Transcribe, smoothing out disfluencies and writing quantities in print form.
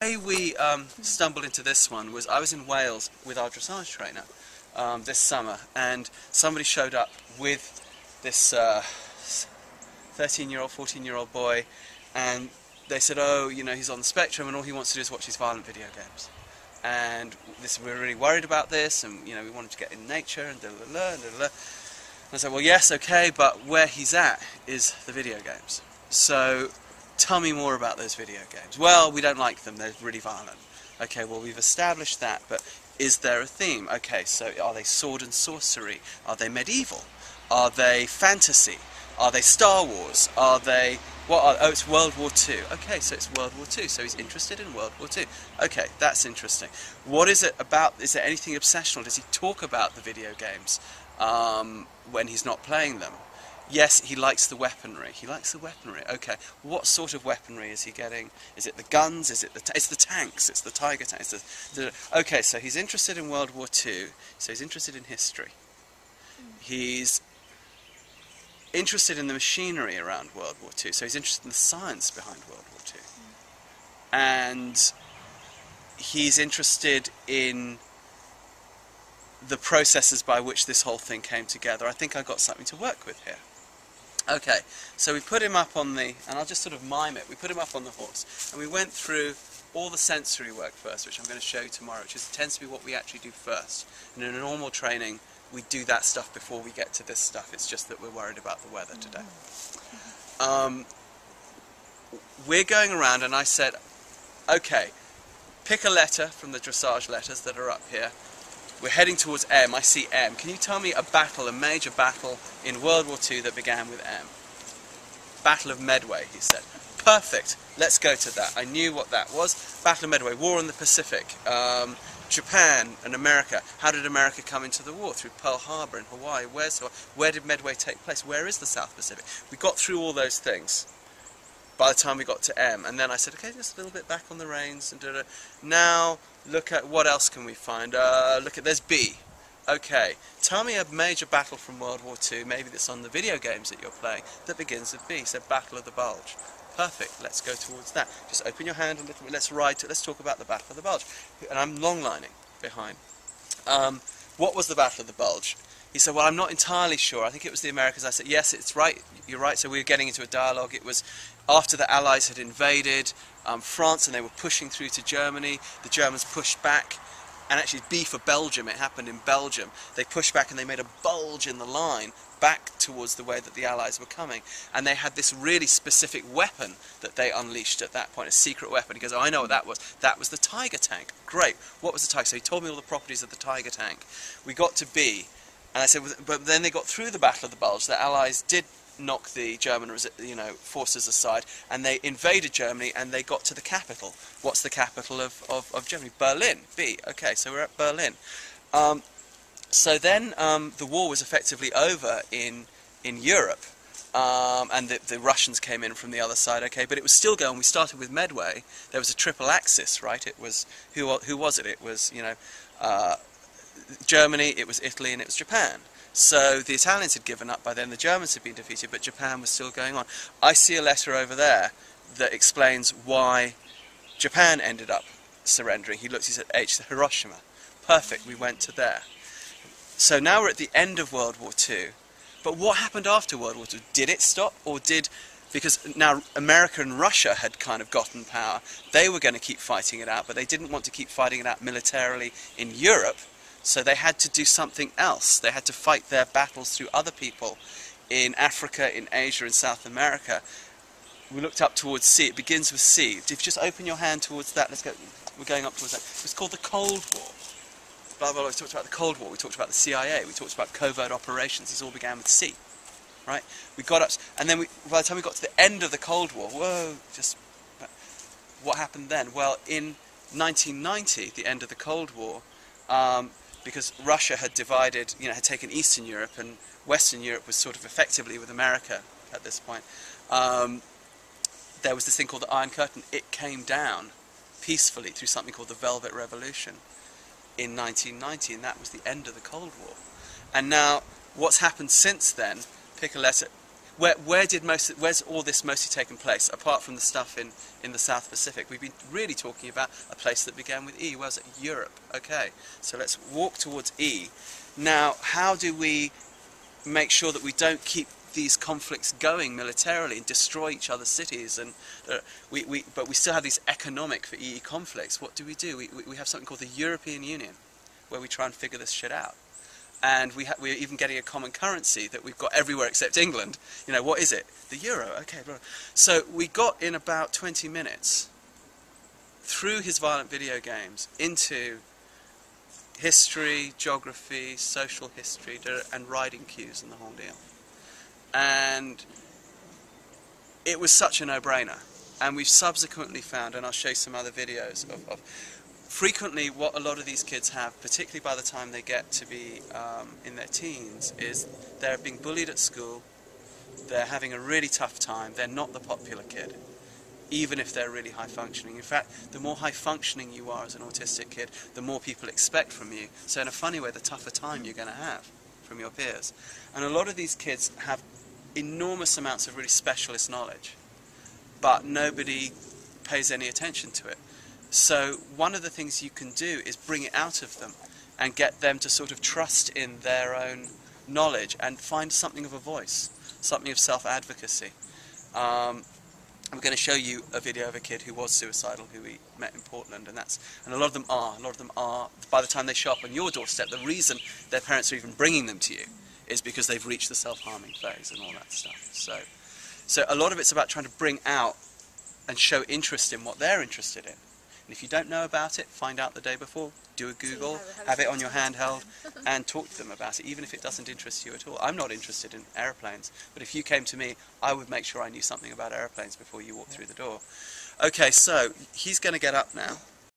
The way we stumbled into this one was I was in Wales with our dressage trainer this summer, and somebody showed up with this 13-year-old, 14-year-old boy, and they said, oh, you know, he's on the spectrum and all he wants to do is watch these violent video games. And we're really worried about this, and you know, we wanted to get in nature and da da da da da. And I said, well, yes, okay, but where he's at is the video games. So tell me more about those video games. Well, we don't like them, they're really violent. Okay, well, we've established that, but is there a theme? Okay, so are they sword and sorcery? Are they medieval? Are they fantasy? Are they Star Wars? Are they... oh, it's World War II. Okay, so it's World War II, so he's interested in World War II. Okay, that's interesting. What is it about? Is there anything obsessional? Does he talk about the video games when he's not playing them? Yes, he likes the weaponry. He likes the weaponry. Okay, what sort of weaponry is he getting? Is it the guns? Is it the it's the tanks? It's the Tiger tanks. Okay, so he's interested in World War II. So he's interested in history. He's interested in the machinery around World War II. So he's interested in the science behind World War II. And he's interested in the processes by which this whole thing came together. I think I got something to work with here. Okay, so we put him up on the, and I'll just sort of mime it, we put him up on the horse, and we went through all the sensory work first, which I'm going to show you tomorrow, which tends to be what we actually do first. And in a normal training, we do that stuff before we get to this stuff. It's just that we're worried about the weather today. We're going around, and I said, okay, pick a letter from the dressage letters that are up here. We're heading towards M. I see M. Can you tell me a battle, a major battle in World War II that began with M? Battle of Medway, he said. Perfect. Let's go to that. I knew what that was. Battle of Medway, War in the Pacific. Japan and America. How did America come into the war? Through Pearl Harbor in Hawaii. Where did Medway take place? Where is the South Pacific? We got through all those things by the time we got to M, and then I said, okay, just a little bit back on the reins, and now look at what else can we find. There's B. Okay, tell me a major battle from World War II, maybe that's on the video games that you're playing, that begins with B. So Battle of the Bulge. Perfect, let's go towards that. Just open your hand a little bit, let's talk about the Battle of the Bulge. And I'm long-lining behind. What was the Battle of the Bulge? He said, well, I'm not entirely sure. I think it was the Americans. I said, yes, it's right. You're right. So we were getting into a dialogue. It was after the Allies had invaded France and they were pushing through to Germany. The Germans pushed back. And actually, B for Belgium. It happened in Belgium. They pushed back and they made a bulge in the line back towards the way that the Allies were coming. And they had this really specific weapon that they unleashed at that point, a secret weapon. He goes, oh, I know what that was. That was the Tiger tank. Great. What was the Tiger? So he told me all the properties of the Tiger tank. We got to B. And I said, but then they got through the Battle of the Bulge. The Allies did knock the German, forces aside, and they invaded Germany, and they got to the capital. What's the capital of Germany? Berlin. B. Okay, so we're at Berlin. So then the war was effectively over in Europe, and the Russians came in from the other side. Okay, but it was still going. We started with Medway. There was a triple axis, right? It was who was it? It was Germany, it was Italy, and it was Japan. So the Italians had given up by then, the Germans had been defeated, but Japan was still going on. I see a letter over there that explains why Japan ended up surrendering. He said H, Hiroshima. Perfect, we went to there. So now we're at the end of World War II. But what happened after World War II? Did it stop, or because now America and Russia had kind of gotten power, they were going to keep fighting it out, but they didn't want to keep fighting it out militarily in Europe. So they had to do something else. They had to fight their battles through other people in Africa, in Asia, in South America. We looked up towards C. It begins with C. If you just open your hand towards that, let's go. We're going up towards that. It's called the Cold War. Blah, blah, blah. We talked about the Cold War. We talked about the CIA. We talked about covert operations. These all began with C. Right? We got up, and then by the time we got to the end of the Cold War, what happened then? Well, in 1990, the end of the Cold War, because Russia had divided, had taken Eastern Europe, and Western Europe was sort of effectively with America at this point. There was this thing called the Iron Curtain. It came down peacefully through something called the Velvet Revolution in 1990, and that was the end of the Cold War. And now, what's happened since then? Pick a letter. where's all this mostly taken place, apart from the stuff in the South Pacific? We've been really talking about a place that began with E. Where's it? Europe. Okay, so let's walk towards E. Now, how do we make sure that we don't keep these conflicts going militarily and destroy each other's cities, and but we still have these economic for EE conflicts? What do? We have something called the European Union, where we try and figure this shit out. And we're even getting a common currency that we've got everywhere except England. You know, what is it? The euro. Okay. So we got in about 20 minutes through his violent video games into history, geography, social history, and riding cues and the whole deal. And it was such a no-brainer. And we've subsequently found, and I'll show you some other videos of frequently what a lot of these kids have, particularly by the time they get to be in their teens, is they're being bullied at school, they're having a really tough time, they're not the popular kid, even if they're really high functioning. In fact, the more high functioning you are as an autistic kid, the more people expect from you. So in a funny way, the tougher time you're going to have from your peers. And a lot of these kids have enormous amounts of really specialist knowledge, but nobody pays any attention to it. So one of the things you can do is bring it out of them and get them to sort of trust in their own knowledge and find something of a voice, something of self-advocacy. I'm going to show you a video of a kid who was suicidal, who we met in Portland, and a lot of them are, by the time they show up on your doorstep, the reason their parents are even bringing them to you is because they've reached the self-harming phase and all that stuff. So a lot of it's about trying to bring out and show interest in what they're interested in. And if you don't know about it, find out the day before, do a Google, have it on your handheld, and talk to them about it, even if it doesn't interest you at all. I'm not interested in aeroplanes, but if you came to me, I would make sure I knew something about aeroplanes before you walked through the door. Okay, so he's going to get up now.